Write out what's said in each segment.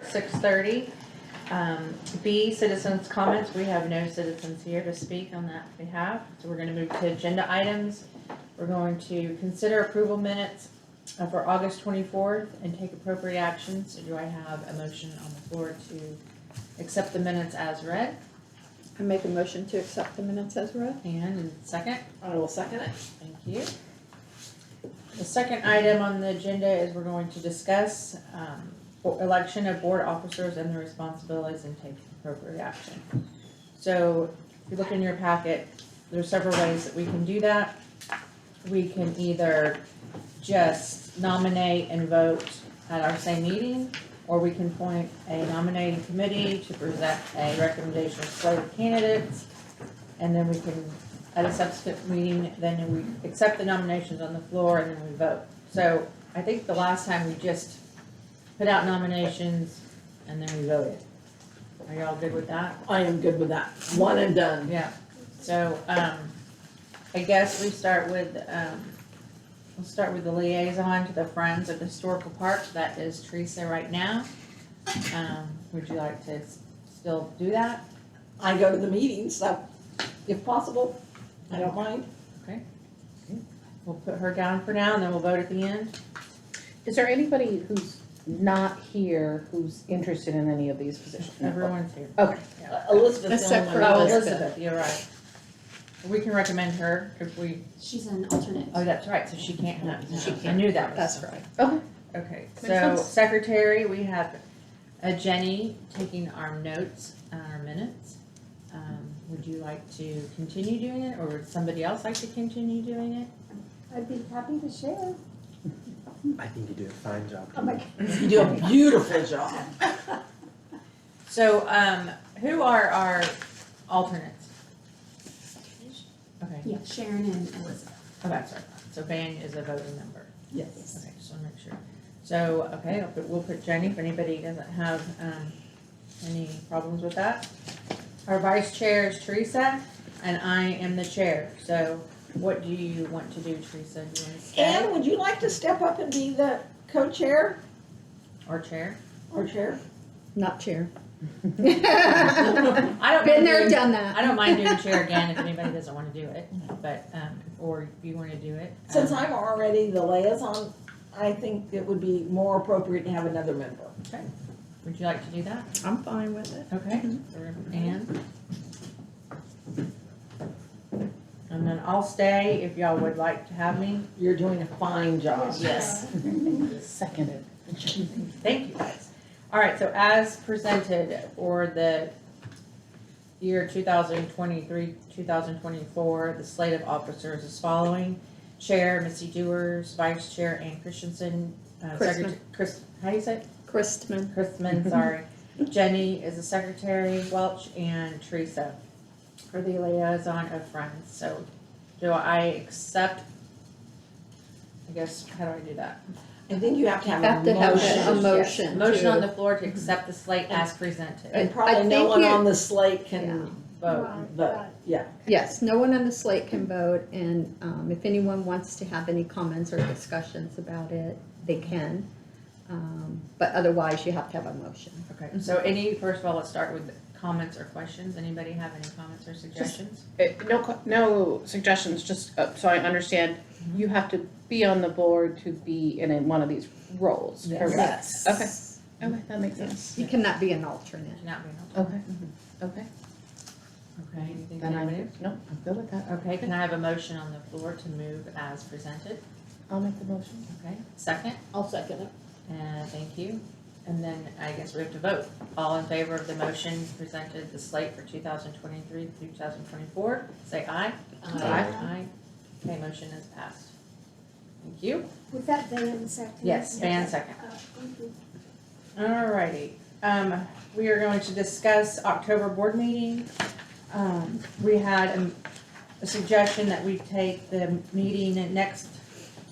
6:30. B, citizens' comments. We have no citizens here to speak on that behalf, so we're going to move to agenda items. We're going to consider approval minutes for August 24th and take appropriate actions. So do I have a motion on the floor to accept the minutes as read? I make a motion to accept the minutes as read. And second? I will second it. Thank you. The second item on the agenda is we're going to discuss election of board officers and their responsibilities and take appropriate action. So if you look in your packet, there's several ways that we can do that. We can either just nominate and vote at our same meeting, or we can appoint a nominating committee to present a recommendation of slate of candidates, and then we can, at a subsequent meeting, then we accept the nominations on the floor and then we vote. So I think the last time we just put out nominations and then we voted. Are you all good with that? I am good with that. One and done. Yeah. So, I guess we start with, we'll start with the liaison to the Friends of the Historical Park. That is Teresa right now. Would you like to still do that? I go to the meetings, so if possible, I don't mind. Okay. We'll put her down for now and then we'll vote at the end. Is there anybody who's not here who's interested in any of these positions? Everyone's here. Okay. Elizabeth's the Except only for one. Oh, Elizabeth. Elizabeth, you're right. We can recommend her if we, She's an alternate. oh, that's right, so she can't have, She I can't. knew that was. That's right. Okay. Okay, Makes so sense. secretary, we have Jenny taking our notes and our minutes. Would you like to continue doing it, or would somebody else like to continue doing it? I'd be happy to share. I think you do a fine job. Oh my You do a beautiful job. So, who are our alternates? Okay, Yeah, Sharon and Elizabeth. oh, that's right, so Van is a voting member. Yes. Okay, just want to make sure. So, okay, we'll put Jenny, if anybody doesn't have, any problems with that. Our vice chair is Teresa, and I am the chair, so what do you want to do, Teresa? Do you want to stay Anne, would you like to step up and be the co-chair or chair? or chair? Not chair. I don't Been mind there, doing- done that. I don't mind doing chair again if anybody doesn't want to do it, but, or if you want to do it. Since I'm already the liaison, I think it would be more appropriate to have another member. Would you like to do that? I'm fine with it. Okay, for Anne. And then I'll stay if y'all would like to have me. You're doing a fine job. Yes. Seconded. Thank you, guys. All right, so as presented for the year 2023, 2024, the slate of officers is following. Chair, Missy Dewars, Vice Chair, Ann Christensen, Secretary, how do you say it? Christman. Christman, sorry. Jenny is the secretary, Welch, and Teresa for the liaison of Friends. So do I accept, I guess, how do I do that? I think you have to have Have a to have motion. a motion. Motion on to- the floor to accept the slate as presented. And I probably no think one you- on the slate can Vote. vote. Yeah. Yes, no one on the slate can vote, and if anyone wants to have any comments or discussions about it, they can. But otherwise, you have to have a motion. Okay, so first of all, let's start with comments or questions. Anybody have any comments or suggestions? No suggestions, just so I understand, you have to be on the board to be in one of these roles, Yes. correct? Yes. Okay, okay, that makes sense. You cannot be an alternate. Not being able Okay, okay. to. Okay, anything Then anybody? no, I'm good with that. Okay, can I have a motion on the floor to move as presented? I'll make the motion. Okay, second? I'll second it. Thank you. And then I guess we have to vote. All in favor of the motion presented, the slate for 2023 through 2024, say aye. Aye. Okay, motion is passed. Thank you. Was that Van second? Yes, Van second. Thank you. Alrighty. We are going to discuss October board meeting. We had a suggestion that we take the meeting in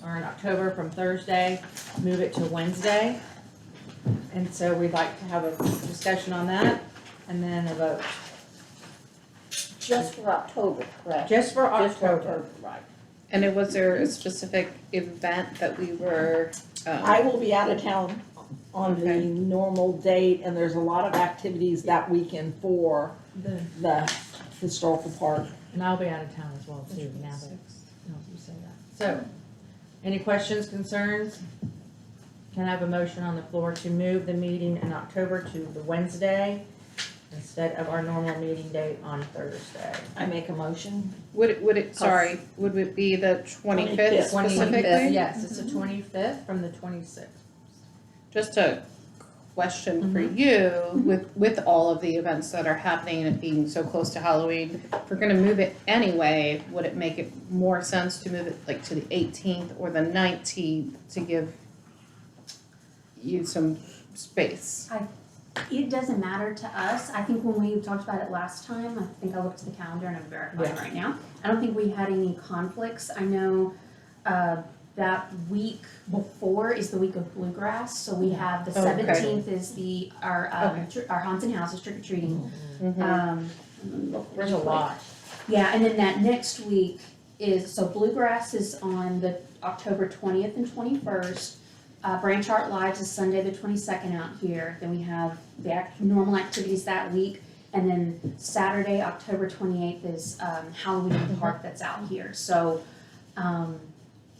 October from Thursday, move it to Wednesday. And so we'd like to have a discussion on that and then a vote. Just for October, correct? Just for Just for October. right. And was there a specific event that we were, I will be out of town on the Okay. normal date, and there's a lot of activities that weekend for the historical park. And I'll be out of town as well too, now that, no, you say that. So, any questions, concerns? Can I have a motion on the floor to move the meeting in October to the Wednesday instead of our normal meeting date on Thursday? I make a motion. Would it be the 25th 25th. specifically? Yes, it's the 25th from the 26th. Just a question for you, with all of the events that are happening and it being so close to Halloween, if we're gonna move it anyway, would it make it more sense to move it like to the 18th or the 19th to give you some space? It doesn't matter to us. I think when we talked about it last time, I think I looked at the calendar and I'm verifying right now. I don't think we had any conflicts. I know, that week before is the week of Bluegrass, so we have the Okay. 17th is our haunted houses trick or treating. There's a lot. Yeah, and then that next week is, so Bluegrass is on the October 20th and 21st. Branch Art Lives is Sunday the 22nd out here. Then we have the normal activities that week. And then Saturday, October 28th is Halloween in the Park that's out here. So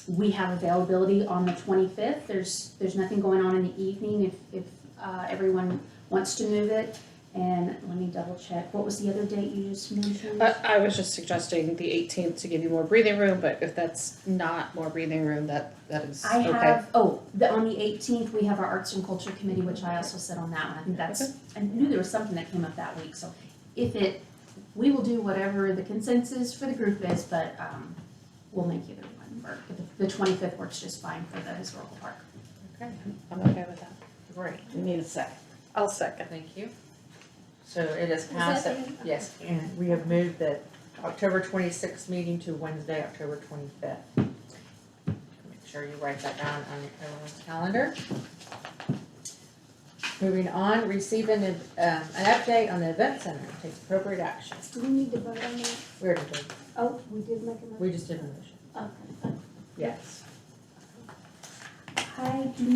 we have availability on the 25th. There's nothing going on in the evening if everyone wants to move it. And let me double check. What was the other date you just mentioned? I was just suggesting the 18th to give you more breathing room, but if that's not more breathing room, that is I okay. have, on the 18th, we have our Arts and Culture Committee, which I also sit on that one. I think that's, I knew there was something that came up that week, so we will do whatever the consensus for the group is, but, we'll make either one work. But the 25th works just fine for the historical park. Okay, I'm okay with that. great. We need a second. I'll second. Thank you. So it is Was passed, that the- yes, and we have moved the October 26th meeting to Wednesday, October 25th. Make sure you write that down on everyone's calendar. Moving on, receive an update on the event center, take appropriate action. Do we need to vote on that? We already did, Oh, we did make a motion? we just did a motion. Okay. Yes. I did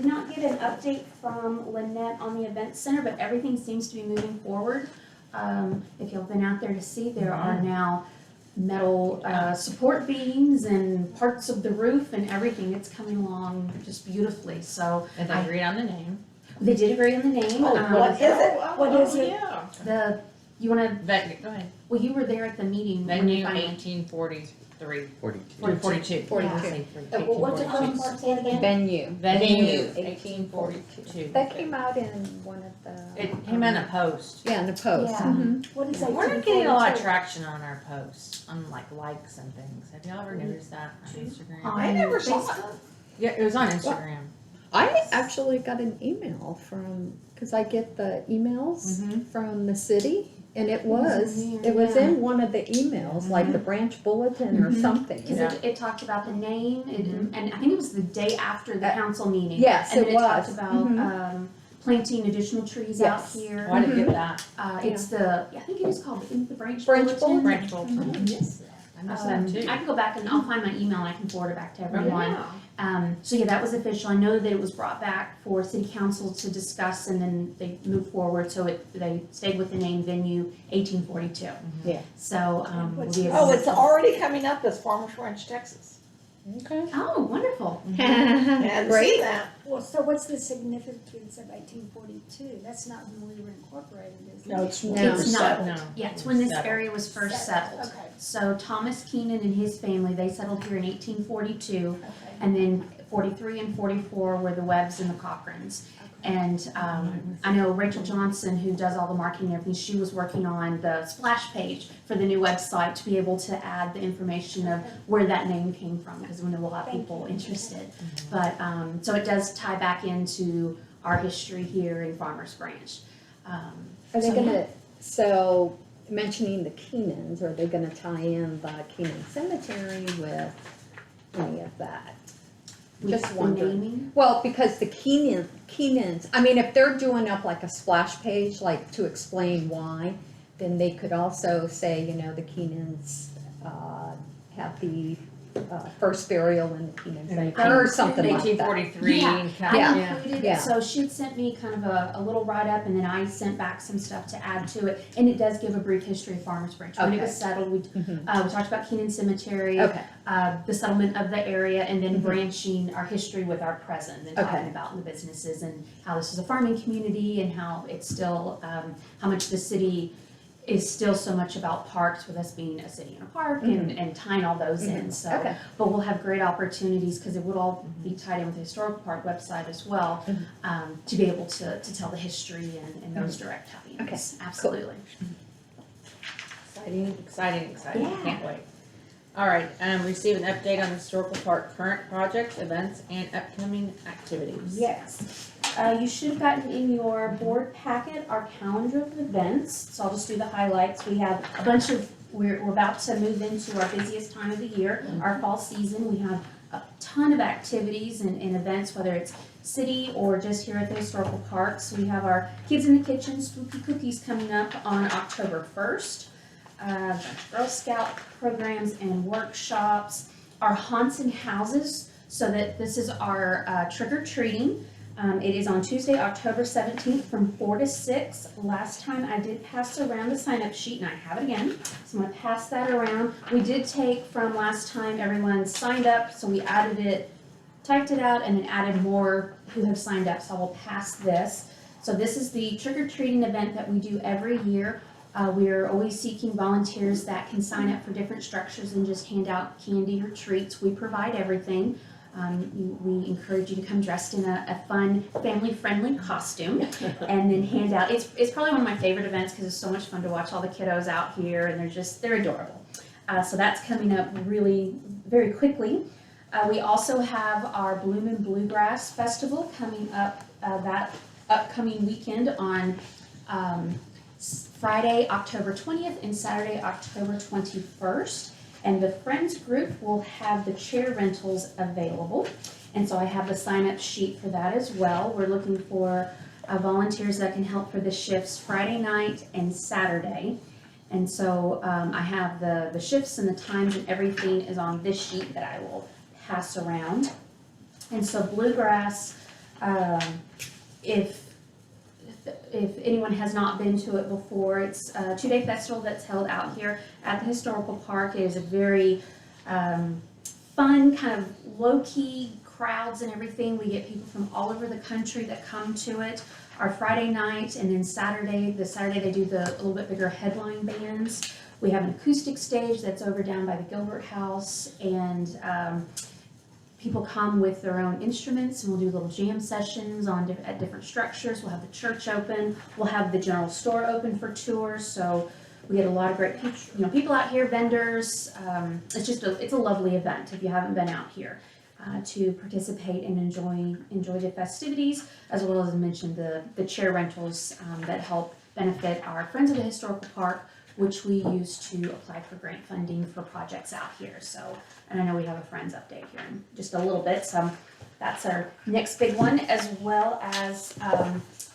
not get an update from Lynette on the event center, but everything seems to be moving forward. If you've been out there to see, there are now metal, support beams and parts of the roof and everything. It's coming along just beautifully, so. And they agreed on the name. They did agree on the name. What is it? What is it? You wanna, Go ahead. well, you were there at the meeting. when Venue we finally- 1843, 42. 42. 42. What's it called, Mark, say it again? Venue. Venue 1842. That came out in one of the. It came in a post. Yeah, in the post. Yeah. Mhm. What is We're not getting a lot of 1842? traction on our posts, on like likes and things. Have y'all ever noticed that on Instagram? I never saw Facebook. Yeah, it was on Instagram. I actually got an email from, because I get the emails Mhm. from the city, and it was in in there, one of the emails, like the branch bulletin or Mhm. something. Cause it talked about the name, and I think it was the day after the council meeting. Yes, And it then it talked was. about, Mhm. planting additional trees out Yes. here. Oh, I didn't get that. It's the, I think it is called the Branch Branch Bulletin. Bulletin. Branch bulletin. Yes. I missed that too. I can go back and I'll find my email and I can forward it back to everyone. Yeah. So yeah, that was official. I know that it was brought back for city council to discuss and then they moved forward, so they stayed with the name Venue 1842. Yeah. So, we'll be able Oh, to- it's already coming up as Farmers Ranch, Texas. Okay. Oh, wonderful. I hadn't Great. seen that. Well, so what's the significance of 1842? That's not when we were incorporated, is it? No, it's No. when we were It's not. settled. No. Yeah, it's when this Settled. area was first settled. Okay, So Thomas Keenan and his family, they settled here in 1842. okay. And then 43 and 44 were the Webbs and the Cochrans. And I know Rachel Johnson, who does all the marketing and everything, she was working on the splash page for the new website to be able to add the information of where that name came from, because we know a lot of people interested. But, so it does tie back into our history here in Farmers Branch. Are they So, gonna, so mentioning the Keenans, are they gonna tie in the Keenan Cemetery with any of that? Just The wondering. naming? Well, because the Keenans, I mean, if they're doing up like a splash page, like to explain why, then they could also say, the Keenans, have the first burial in the Keenan In Center or something like Eighteen that. forty-three. Yeah, Yeah. I included Yeah. it, so she'd sent me kind of a little write-up, and then I sent back some stuff to add to it, and it does give a brief history of Farmers Branch. When it Okay. was settled, we Mhm. we talked about Keenan Cemetery, Okay, the settlement of the area, and then Mhm. branching our history with our present, and Okay. talking about the businesses and how this is a farming community and how it's still, how much the city is still so much about parks, with us being a city and a park, and tying all those in, so. okay, But we'll have great opportunities, because it would all be tied in with the historical park website as well, to be able to tell the history and those direct tie-ins, absolutely. Exciting, Yeah. can't wait. All right, receive an update on the historical park current projects, events, and upcoming activities. Yes. You should have gotten in your board packet our calendar of events, so I'll just do the highlights. We have a bunch of, we're about to move into our busiest time of the year, our fall season. We have a ton of activities and events, whether it's city or just here at the historical parks. We have our Kids in the Kitchen Spooky Cookies coming up on October 1st. Girl Scout programs and workshops, our haunts and houses, so that this is our trick or treating. It is on Tuesday, October 17th from 4 to 6. Last time I did pass around the sign-up sheet, and I have it again, so I'm gonna pass that around. We did take from last time, everyone signed up, so we added it, typed it out, and then added more who have signed up, so I will pass this. So this is the trick or treating event that we do every year. We're always seeking volunteers that can sign up for different structures and just hand out candy or treats. We provide everything. We encourage you to come dressed in a fun, family-friendly costume, and then hand out. It's probably one of my favorite events, because it's so much fun to watch all the kiddos out here, and they're adorable. So that's coming up really very quickly. We also have our Bloom and Bluegrass Festival coming up that upcoming weekend on Friday, October 20th, and Saturday, October 21st. And the Friends group will have the chair rentals available. And so I have the sign-up sheet for that as well. We're looking for volunteers that can help for the shifts Friday night and Saturday. And so I have the shifts and the times, and everything is on this sheet that I will pass around. And so Bluegrass, if anyone has not been to it before, it's a 2-day festival that's held out here at the historical park. It is a very fun, kind of low-key crowds and everything. We get people from all over the country that come to it. Our Friday night, and then Saturday they do the little bit bigger headline bands. We have an acoustic stage that's over down by the Gilbert House, and people come with their own instruments, and we'll do little jam sessions at different structures. We'll have the church open. We'll have the general store open for tours. So we get a lot of great people out here, vendors. It's a lovely event if you haven't been out here to participate and enjoy the festivities, as well as I mentioned the chair rentals that help benefit our Friends of the Historical Park, which we use to apply for grant funding for projects out here. So, and I know we have a Friends update here in just a little bit, so that's our next big one, as well as,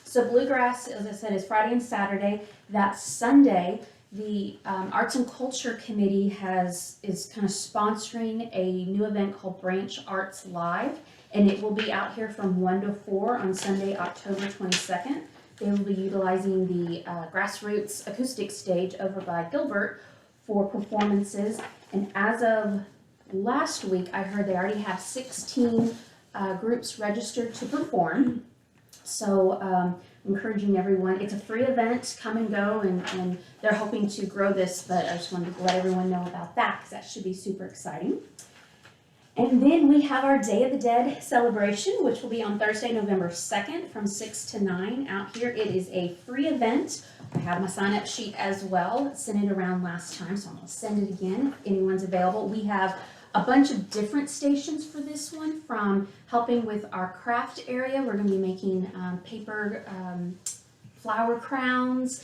so Bluegrass, as I said, is Friday and Saturday. That Sunday, the Arts and Culture Committee is kind of sponsoring a new event called Branch Arts Live, and it will be out here from 1 to 4 on Sunday, October 22nd. They will be utilizing the Grassroots acoustic stage over by Gilbert for performances. And as of last week, I heard they already have 16 groups registered to perform. So encouraging everyone, it's a free event, come and go, and they're hoping to grow this, but I just wanted to let everyone know about that, because that should be super exciting. And then we have our Day of the Dead celebration, which will be on Thursday, November 2nd from 6 to 9 out here. It is a free event. I have my sign-up sheet as well. Sent it around last time, so I'm going to send it again if anyone's available. We have a bunch of different stations for this one, from helping with our craft area. We're going to be making paper flower crowns,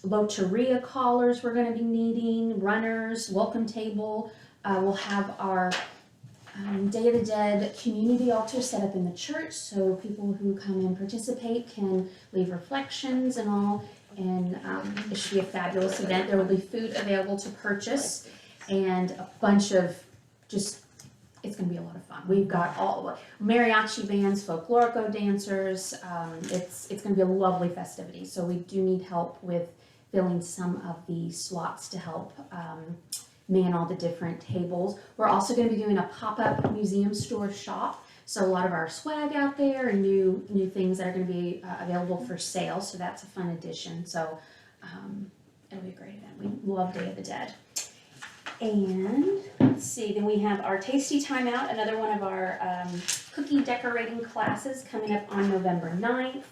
loteria collars we're going to be needing, runners, welcome table. We'll have our Day of the Dead community altar set up in the church, so people who come and participate can leave reflections and all, and it should be a fabulous event. There will be food available to purchase, and a bunch of just, it's gonna be a lot of fun. We've got all mariachi bands, folklorico dancers, it's gonna be a lovely festivity. So we do need help with filling some of the slots to help, man all the different tables. We're also gonna be doing a pop-up museum store shop. So a lot of our swag out there and new things that are gonna be available for sale. So that's a fun addition. So it'll be a great event. We love Day of the Dead. And let's see, then we have our Tasty Timeout, another one of our cookie decorating classes coming up on November 9th.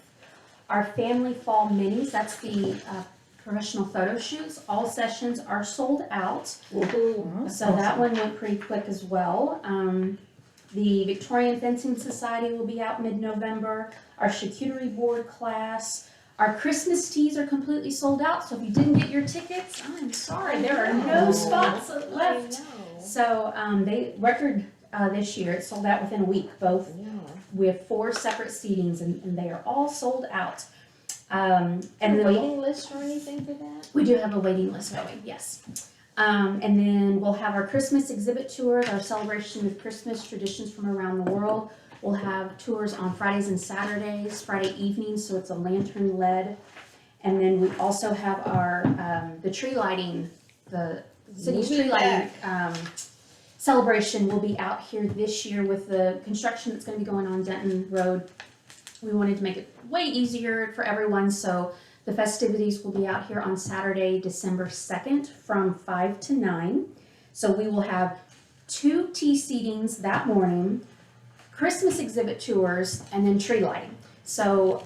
Our Family Fall Minis, that's the professional photo shoots. All sessions are sold out. Woohoo. So that one went pretty quick as well. The Victorian Fencing Society will be out mid-November. Our charcuterie board class. Our Christmas teas are completely sold out, so if you didn't get your tickets, I'm sorry, there are no spots left. So they record this year, it sold out within a week, both. We have 4 separate seatings and they are all sold out. And then Waiting list or anything for that? we do have a waiting list going, yes. And then we'll have our Christmas exhibit tours, our celebration of Christmas traditions from around the world. We'll have tours on Fridays and Saturdays, Friday evenings, so it's a lantern led. And then we also have our, the tree lighting, the city's tree lighting, celebration will be out here this year with the construction that's gonna be going on Denton Road. We wanted to make it way easier for everyone, so the festivities will be out here on Saturday, December 2nd from 5 to 9. So we will have 2 tea seatings that morning, Christmas exhibit tours, and then tree lighting. So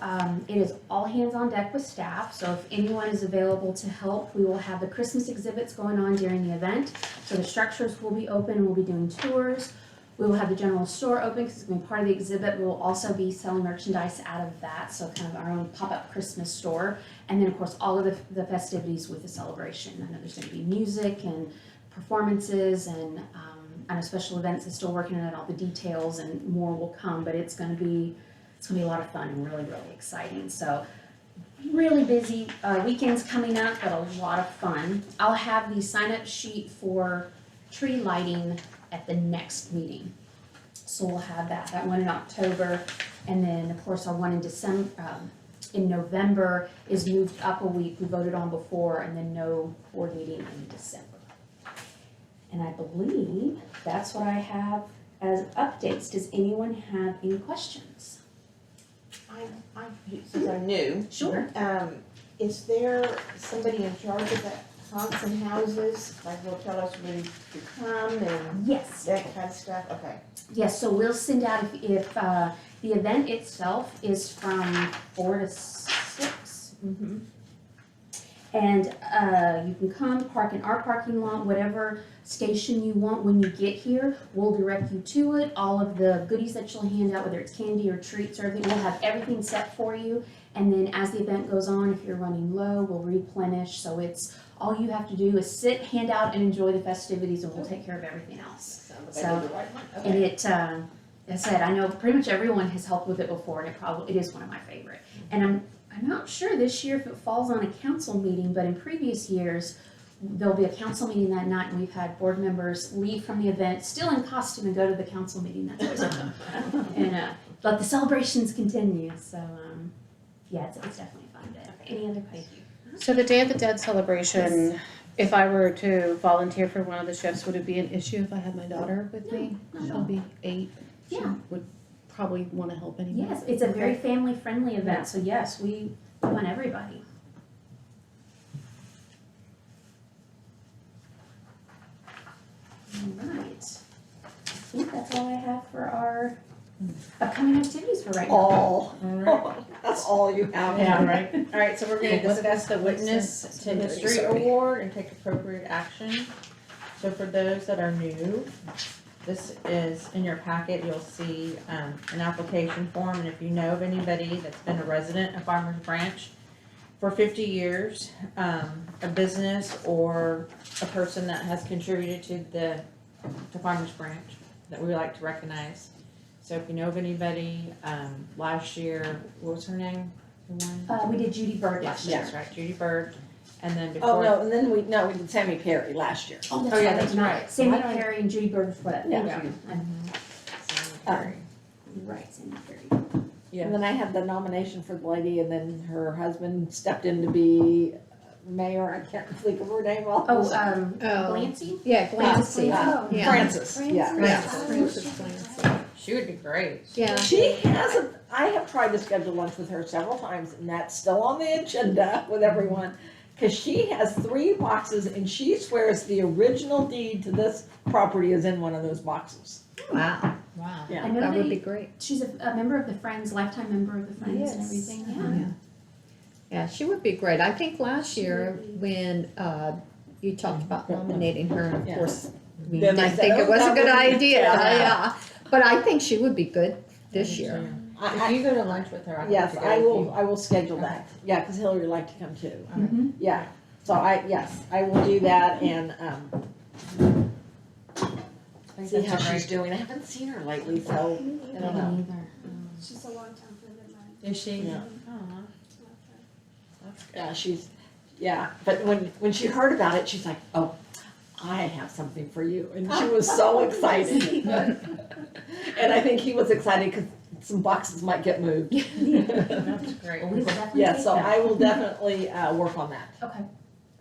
it is all hands on deck with staff. So if anyone is available to help, we will have the Christmas exhibits going on during the event. So the structures will be open and we'll be doing tours. We will have the general store open because it's going to be part of the exhibit. We will also be selling merchandise out of that, so kind of our own pop-up Christmas store. And then, of course, all of the festivities with the celebration. I know there's going to be music and performances and I know special events is still working on all the details and more will come, but it's going to be a lot of fun and really, really exciting. So really busy weekends coming up, but a lot of fun. I'll have the sign-up sheet for tree lighting at the next meeting. So we'll have that one in October, and then of course our one in December, in November is moved up a week. We voted on before, and then no board meeting in December. And I believe that's what I have as updates. Does anyone have any questions? Since I'm new, Sure. is there somebody in charge of that haunts and houses? Like will tell us when to come and Yes. that kind of stuff? Okay. Yes, so we'll send out if the event itself is from 4 to 6. Mm-hmm. And you can come, park in our parking lot, whatever station you want. When you get here, we'll direct you to it. All of the goodies that you'll hand out, whether it's candy or treats or everything, we'll have everything set for you. And then as the event goes on, if you're running low, we'll replenish. So it's all you have to do is sit, hand out, and enjoy the festivities, and we'll take care of everything else. Sounds like I did the right one. And Okay. it, as I said, I know pretty much everyone has helped with it before, and it is one of my favorite. And I'm not sure this year if it falls on a council meeting, but in previous years, there'll be a council meeting that night, and we've had board members leave from the event, still in costume, and go to the council meeting. That's always fun. And let the celebrations continue. So yeah, it's definitely a fun day. Any other questions? So the Day of the Dead celebration, if I were to volunteer for one of the shifts, would it be an issue if I had my daughter with me? No, not at She'll all. be 8. She Yeah. would probably want to help anyway. Yes, it's a very family-friendly event, so yes, we want everybody. All right. I think that's all I have for our upcoming activities for right now. All, that's all you have. Yeah, right. All right, so we're gonna discuss the witness to history award and take appropriate action. So for those that are new, this is in your packet, you'll see an application form, and if you know of anybody that's been a resident of Farmers Branch for 50 years, a business or a person that has contributed to Farmers Branch that we would like to recognize. So if you know of anybody, last year, what was her name? The one? We did Judy Bird last year. Yes, right, Judy Bird And then Oh, before, no, and then we did Sammy Perry last year. Oh, that's Oh, yeah, right, that's not right. Sandy Why do I- Perry and Judy Bird before that, thank Yeah. you. Sorry. You're right, Sandy Perry. And then I had the nomination for the lady, and then her husband stepped in to be mayor, I can't think of her name. Oh, Oh. Glancy? Yeah, Glancy. Uh, Yeah. Francis, yeah. Francis Glancy. She would be great. Yeah. She hasn't, I have tried to schedule lunch with her several times, and that's still on the agenda with everyone. Cause she has 3 boxes, and she swears the original deed to this property is in one of those boxes. Wow, Wow. Yeah. I know that would be they, great. she's a member of the Friends, lifetime member of the Friends and Yes. everything, Yeah. Yeah, she would be great. I think last year when you talked about nominating her, and of Yeah. course, we Then I didn't said, think "Oh, it was a that good would be- idea, Yeah. yeah. But I think she would be good this year. If you go to lunch with her, I'd Yes, like to go I with will, you. I will schedule that. Yeah, cause Hillary would like to come too. Mhm. Yeah, so yes, I will do that and, I think see that's how a great- she's doing. I haven't seen her lately, so I I don't know. don't either. She's a long time friend of mine. Is she? Yeah. Oh, that's good. Yeah, yeah, but when she heard about it, she's like, oh, I have something for you, and she was so excited. And I think he was excited because some boxes might get moved. That's great. Well, we will definitely Yeah, take so that. I will definitely, work on that. Okay.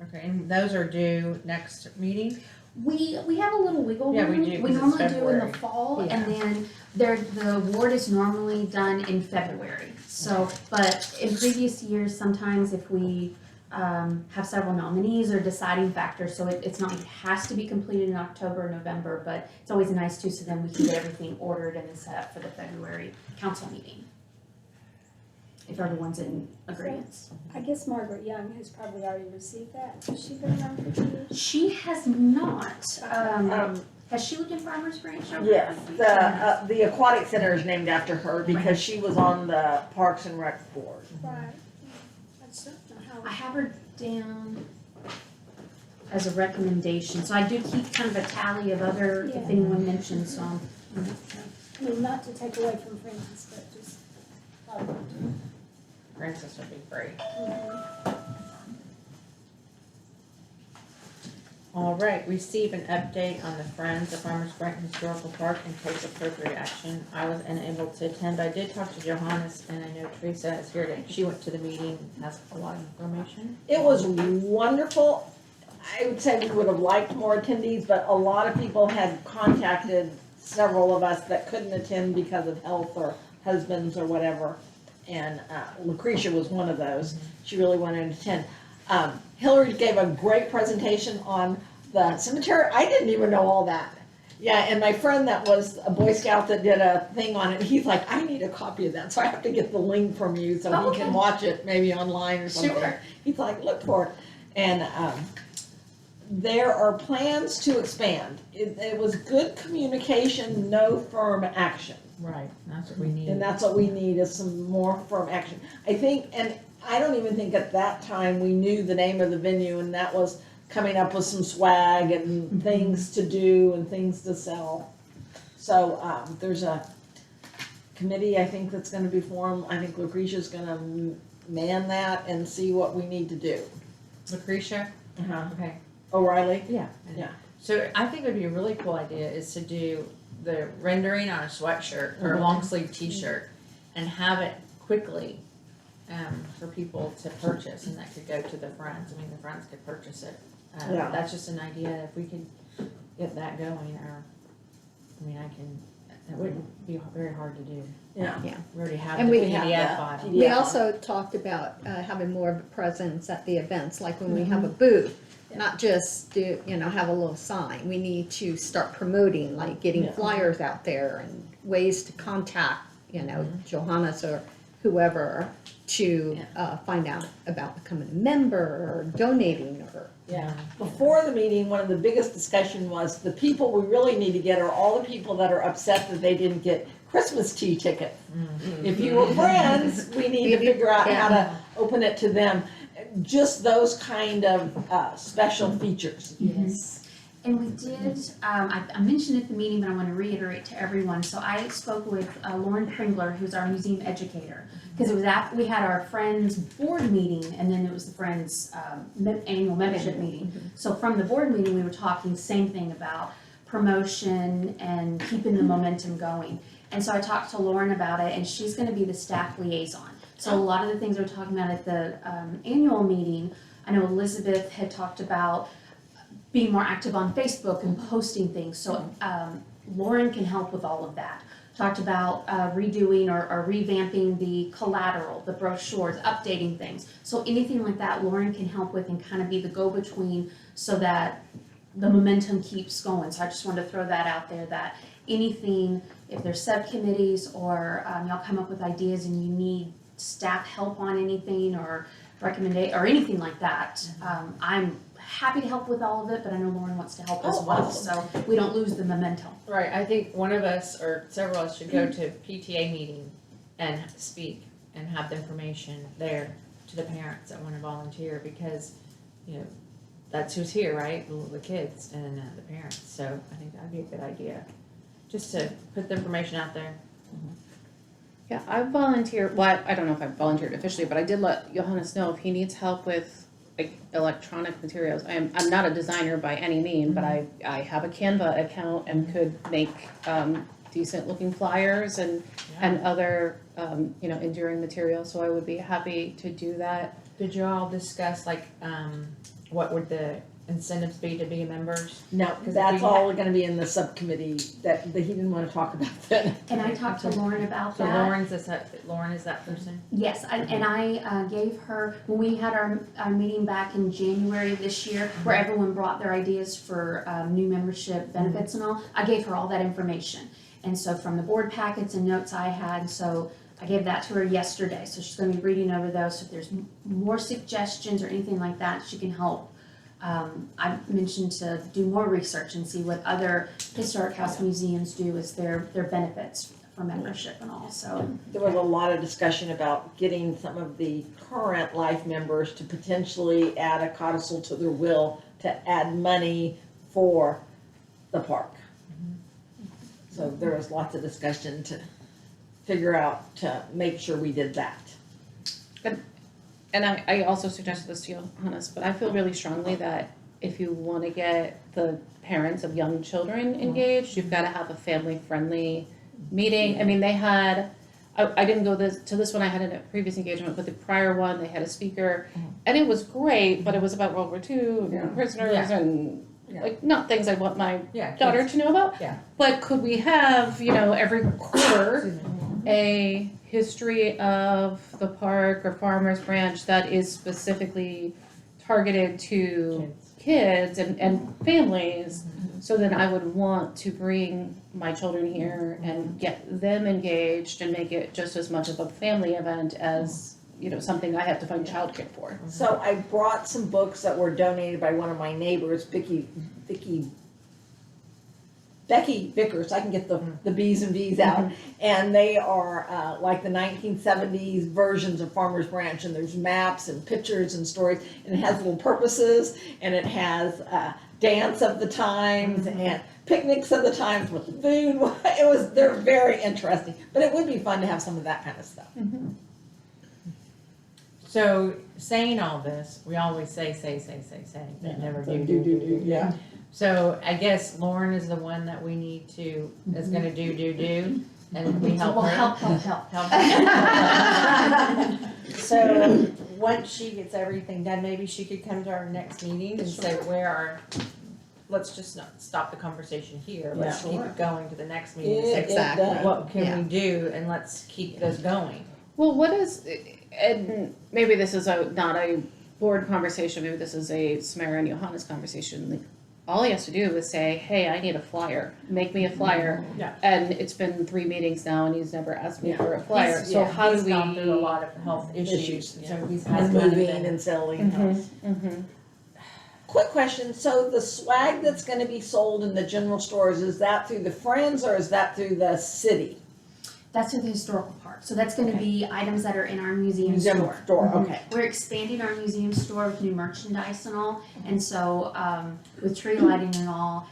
Okay, and those are due next meeting? We have a little wiggle room. Yeah, we do, 'cause it's normally do in February. the fall, Yeah. and then the award is normally done in February. So, but in previous years, sometimes if we have several nominees or deciding factors, so it's not like it has to be completed in October or November, but it's always nice too, so then we can get everything ordered and then set up for the February council meeting. If everyone's in agreement. I guess Margaret Young has probably already received that. Has she been around for 2 years? She has not, has she lived in Farmers Branch? over Yes, there? the aquatic center is named after her because she was on the Parks and Rec board. Right. I just don't know how. I have her down as a recommendation, so I do keep kind of a tally of other, if Yeah. anyone mentions, I mean, not to take away from Francis, but just. Francis would be great. All right, receive an update on the Friends of Farmers Branch Historical Park and take appropriate action. I was unable to attend, but I did talk to Johannes, and I know Teresa is here to, she went to the meeting, has a lot of information. It was wonderful. I would say we would have liked more attendees, but a lot of people had contacted several of us that couldn't attend because of health or husbands or whatever. And Lucretia was one of those. She really wanted to attend. Hillary gave a great presentation on the cemetery. I didn't even know all that. Yeah, and my friend that was a Boy Scout that did a thing on it, he's like, I need a copy of that, so I have to get the link from you so Oh, he can okay. watch it maybe online or something. Sure. He's like, look for it. And there are plans to expand. It was good communication, no firm action. Right, that's what we need. And that's what we need is some more firm action. I think, and I don't even think at that time we knew the name of the venue, and that was coming up with some swag and things to do and things to sell. So, there's a committee, I think, that's gonna be formed. I think Lucretia's gonna man that and see what we need to do. Lucretia? Uh-huh. Okay. O'Reilly? Yeah. Yeah. So I think it would be a really cool idea is to do the rendering on a sweatshirt or a long sleeve t-shirt and have it quickly for people to purchase, and that could go to the Friends. I mean, the Friends could purchase it. Yeah. That's just an idea, if we could get that going, or, I mean, that wouldn't be very hard to do. Yeah. We already have And the we have PDF that. file. We Yeah. also talked about having more of a presence at the events, like when we have a booth, not just do, have a little sign. We need to start promoting, like getting Yeah. flyers out there and ways to contact, Johannes or whoever to find out about becoming a member or donating or. Yeah. Before the meeting, one of the biggest discussion was the people we really need to get are all the people that are upset that they didn't get Christmas tea tickets. If you were friends, we need to figure out how to open it to them. Just those kind of special features. Yes. And we did, I mentioned at the meeting, but I want to reiterate to everyone. So I spoke with Lauren Kringler, who's our museum educator. Because it was after we had our Friends board meeting, and then it was the Friends annual membership meeting. So from the board meeting, we were talking same thing about promotion and keeping the momentum going. And so I talked to Lauren about it, and she's going to be the staff liaison. So a lot of the things we were talking about at the annual meeting, I know Elizabeth had talked about being more active on Facebook and posting things. So Lauren can help with all of that. Talked about redoing or revamping the collateral, the brochures, updating things. So anything like that, Lauren can help with and kind of be the go-between so that the momentum keeps going. So I just wanted to throw that out there, that anything, if there's subcommittees or y'all come up with ideas and you need staff help on anything or or anything like that, I'm happy to help with all of it, but I know Lauren wants to help as well, so we don't lose the momentum. Right, I think one of us or several of us should go to PTA meeting and speak and have the information there to the parents that want to volunteer, because, you know, that's who's here, right? The kids and the parents, so I think that'd be a good idea, just to put the information out there. Yeah, I volunteered, well, I don't know if I volunteered officially, but I did let Johannes know if he needs help with like electronic materials. I'm not a designer by any means, but I have a Canva account and could make decent looking flyers and other enduring materials, so I would be happy to do that. Did you all discuss like what would the incentives be to be members? No, 'Cause that's if we all gonna be in the subcommittee that he didn't wanna talk about that. And I talked to Lauren about So that. Lauren is that person? Yes, and I gave her, when we had our meeting back in January of this year, where everyone brought their ideas for new membership benefits and all, I gave her all that information. And so from the board packets and notes I had, so I gave that to her yesterday, so she's gonna be reading over those, so if there's more suggestions or anything like that, she can help. I mentioned to do more research and see what other historic house museums do as their benefits for membership and all, so. There was a lot of discussion about getting some of the current life members to potentially add a codicil to their will to add money for the park. So there was lots of discussion to figure out, to make sure we did that. And I also suggested this to Johannes, but I feel really strongly that if you want to get the parents of young children engaged, you've got to have a family-friendly meeting. I mean, they had, I didn't go to this one, I had a previous engagement, but the prior one, they had a speaker, and it was great, but it was about World War II and prisoners and like, not things I want my daughter to know about. Yeah. But could we have, every quarter, a history of the park or Farmers Branch that is specifically targeted to kids and families, so then I would want to bring my children here and get them engaged and make it just as much of a family event as, something I have to find childcare for. So I brought some books that were donated by one of my neighbors, Becky Vickers, I can get the B's and V's out, and they are like the 1970s versions of Farmers Branch, and there's maps and pictures and stories, and it has little purposes, and it has dance of the times and picnics of the times with the food. They're very interesting, but it would be fun to have some of that kind of stuff. So saying all this, we always say, but never do. Yeah. So I guess Lauren is the one that we need to, is gonna do, and we help Well, her. help. So, once she gets everything done, maybe she could come to our next meeting and say let's just not stop the conversation here, let's keep it going to the next meeting. and say, Exactly. what can we do, and let's keep this going. Well, what is, and maybe this is not a board conversation, maybe this is a Samara and Johannes conversation. Like, all he has to do is say, hey, I need a flyer, make me a flyer. Yeah. And it's been 3 meetings now and he's never asked me for a flyer, He's- so how do He's we? gone through a lot of health issues, so he's had And to moving and selling. Quick question, so the swag that's gonna be sold in the general stores, is that through the Friends or is that through the city? That's with the historical park, so that's gonna be items that are in our museum store. Okay. We're expanding our museum store with new merchandise and all, and so, with tree lighting and all,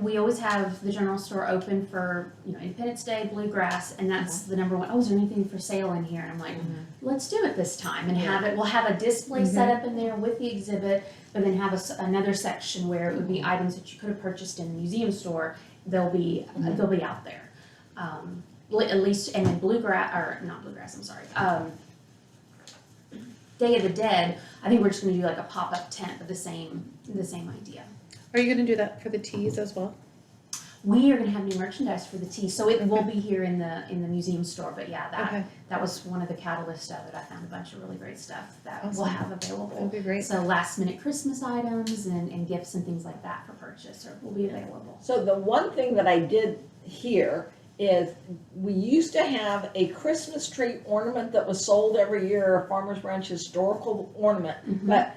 we always have the general store open for, Independence Day, Bluegrass, and that's the number one, is there anything for sale in here? And I'm like, let's do it this time, and we'll have a display set up in there with the exhibit, but then have another section where it would be items that you could have purchased in the museum store, they'll be out there. At least, and then Bluegrass, or not Bluegrass, I'm sorry, Day of the Dead, I think we're just gonna do like a pop-up tent of the same idea. Are you gonna do that for the teas as well? We are gonna have new merchandise for the tea, so it will be here in the museum store, but yeah, Okay. that was one of the catalysts of it. I found a bunch of really great stuff that we'll Awesome. have available. That'd be great. So last minute Christmas items and gifts and things like that for purchase will be available. So the one thing that I did hear is we used to have a Christmas tree ornament that was sold every year, a Farmer's Branch historical ornament, but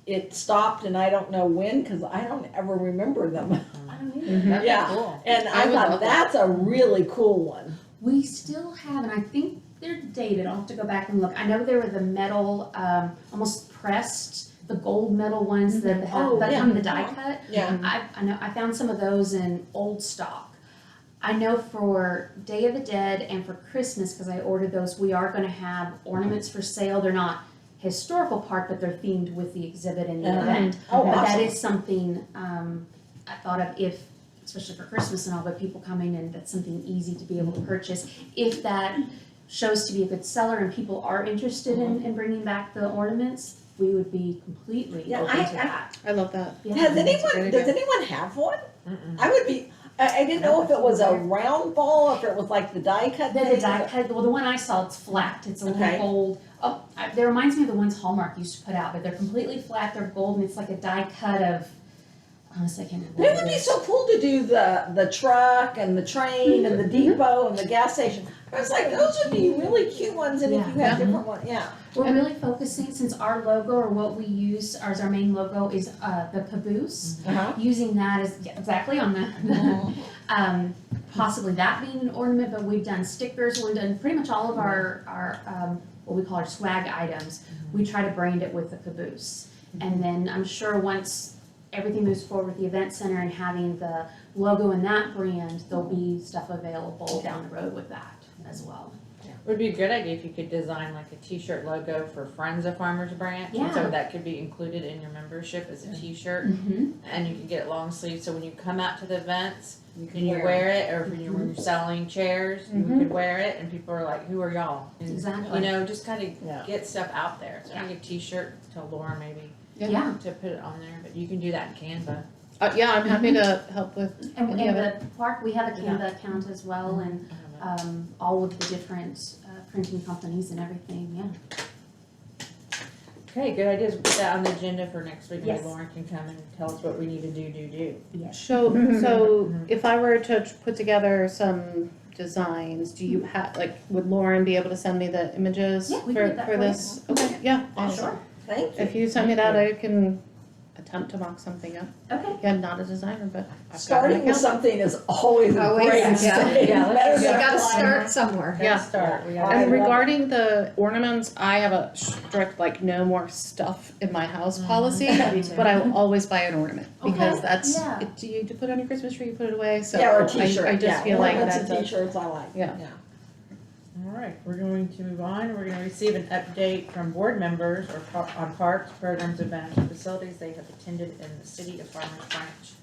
it stopped and I don't know when, because I don't ever remember them. I don't either. That'd be Yeah. cool. And I I would thought love that. that's a really cool one. We still have, and I think they're dated, I'll have to go back and look. I know there were the metal, almost pressed, the gold metal ones that have, Oh, that yeah. come in the die cut. Yeah. I know, I found some of those in old stock. I know for Day of the Dead and for Christmas, because I ordered those, we are gonna have ornaments for sale. They're not historical part, but they're themed with the exhibit and the event. Oh, But that awesome. is something, I thought of if, especially for Christmas and all, but people coming in, that's something easy to be able to purchase. If that shows to be a good seller and people are interested in bringing back the ornaments, we would be completely Yeah, open I- to that. I love that. Yeah. Has great anyone, idea. does anyone have one? Mm-mm. I would be, I didn't know if it was a round ball, if it was like the die cut The thing. die cut, well, the one I saw, it's flat, it's a little Okay. gold. That reminds me of the ones Hallmark used to put out, but they're completely flat, they're gold, and it's like a die cut of, honestly, I can't remember But it what would be is. so cool to do the truck and the train and the depot and the gas station. I was like, those would be really cute ones, and if you had different ones, yeah. We're really focusing, since our logo, or what we use, as our main logo is, the caboose, Uh-huh. using that as, yeah, exactly on the, possibly that being an ornament, but we've done stickers, we've done pretty much all of our, what we call our swag items. We try to brand it with the caboose. And then I'm sure once everything moves forward with the event center and having the logo in that brand, there'll be stuff available down the road with that as well. Would be a good idea if you could design like a t-shirt logo for Friends of Farmers Branch. And so Yeah. that could be included in your membership as a t-shirt. Mm-hmm. And you can get it long sleeve, so when you come out to the events, You and you wear it, or when you're selling chairs, you Mhm. could wear it, and people are like, who are y'all? And, Exactly. You know, just kind Yeah. of get stuff out there. So Yeah. make a t-shirt, tell Laura maybe Yeah. to put it on there, but you can do that in Canva. Yeah, I'm happy to help with And any of in it. the park, we have a Canva account as well, and all of the different printing companies and everything, yeah. Okay, good ideas. We'll put that on the agenda for next week. Maybe Yes. Lauren can come and tell us what we need to do. So if I were to put together some designs, do you have, like, would Lauren be able to send me the images Yeah, we can do that for for this? Okay, yeah. Sure. Thank you. If you send me that, I can attempt to mock something up. Okay. Yeah, I'm not a designer, but I've got an Starting with account. something is always a Always, great yeah. mistake. Yeah, let's Better You than gotta flying. start somewhere. Yeah. Start. We I gotta, And love it. regarding the ornaments, I have a strict, like, no more stuff in my house policy, but I will always buy an ornament, because Okay, that's, yeah. do you put it on your Christmas tree, you put it away, so. Yeah, or a I t-shirt, just yeah. feel like Ornaments that's and a, t-shirts I like. Yeah. all right, we're going to move on. We're gonna receive an update from board members on parks, programs, events, and facilities they have attended in the city of Farmers Branch.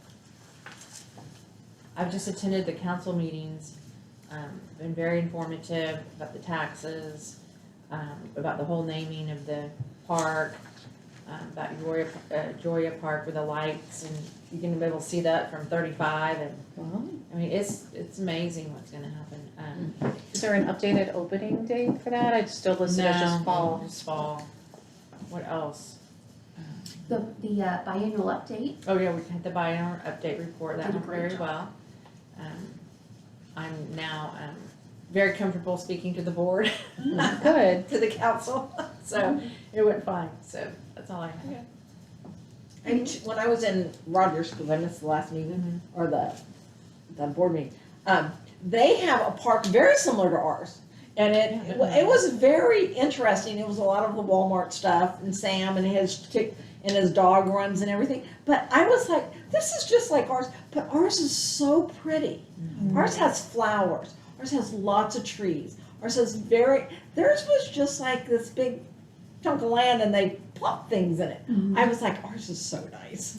I've just attended the council meetings, been very informative about the taxes, about the whole naming of the park, about Joya Park with the lights, and you can be able to see that from 35, and, Well, I mean, it's amazing what's gonna happen. is there an updated opening date for that? I still listed as just fall. Just fall. What else? The biannual update, Oh, yeah, we had the biannual update report, that Did a went great very job. well. I'm now, very comfortable speaking to the board. Good. To the council, so it went fine, so that's all I have. And when I was in Rogers, because I missed the last meeting, or the board meeting, they have a park very similar to ours. And it was very interesting. It was a lot of the Walmart stuff and Sam and his dog runs and everything. But I was like, this is just like ours, but ours is so pretty. Ours has flowers. Ours has lots of trees. Ours has theirs was just like this big chunk of land and they plopped things in it. I was like, ours is so nice.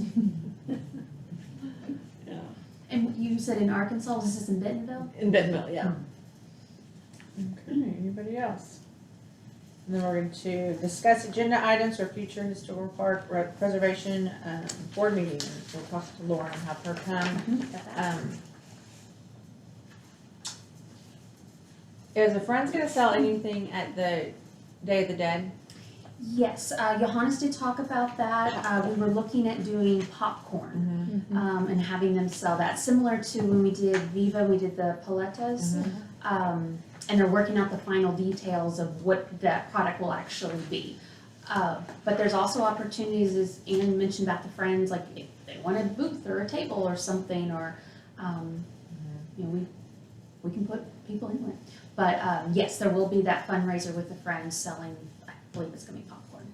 Yeah. And you said in Arkansas, was this in Bentonville? In Bentonville, yeah. Okay, anybody else? And then we're going to discuss agenda items for future historical park preservation, board meeting. We'll talk to Lauren and have her come. Is the Friends gonna sell anything at the Day of the Dead? Yes, Johannes did talk about that. We were looking at doing popcorn, and having them sell that, similar to when we did Viva, we did the paletas. And they're working out the final details of what that product will actually be. But there's also opportunities, as Ann mentioned about the Friends, like if they want a booth or a table or something, or, you know, we can put people in it. But, yes, there will be that fundraiser with the Friends selling, I believe it's gonna be popcorn.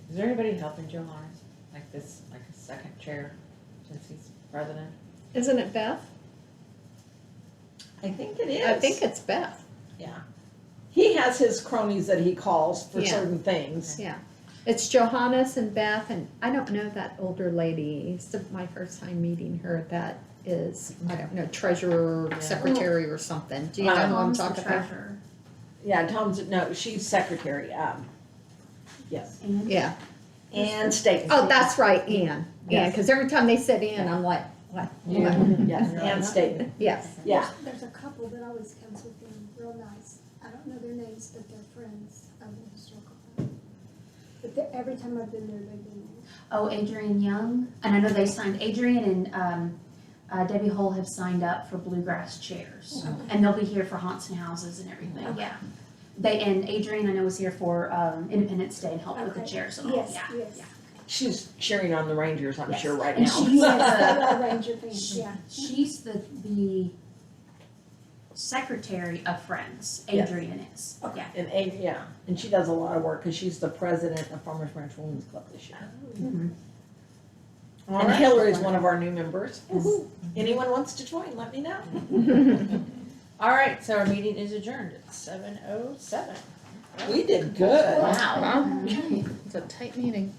Is there anybody helping Joe Lawrence? Like a second chair, since he's president? Isn't it Beth? I think it is. I think it's Beth. Yeah. He has his cronies that he calls for Yeah. certain things. Yeah. It's Johannes and Beth, and I don't know that older lady. It's my first time meeting her. That is, I don't know, treasurer, Yeah. secretary or something. Do you know who I'm Tom's the talking about? treasurer. Yeah, she's secretary, yes. And Yeah. And state. Oh, that's right, Ann. Yeah, Yes. because every time they said Ann, I'm like, what? Yeah. Yes, and state. Yes. Yeah. There's a couple that always comes with them, real nice. I don't know their names, but they're friends of the historical park. But every time I've been there, they've been there. Oh, Adrian Young, and I know they signed, Adrian and Debbie Hull have signed up for bluegrass chairs. And they'll be here for haunts and houses and everything, yeah. And Adrian, I know, was here for Independence Day and helped with the Okay. chairs and all, Yes, yeah. yes. yeah. She's cheering on the Rangers, I'm Yes. sure, right And now. she's The Ranger fans, yeah. She's the secretary of Friends, Yes. Adrian is, yeah. And she does a lot of work, because she's the president of Farmers Branch Women's Club this year. All And right. Hillary is one of our new members. Anyone wants to join, let me know. All right, so our meeting is adjourned at 7:07. We did good. Wow. It's a tight meeting.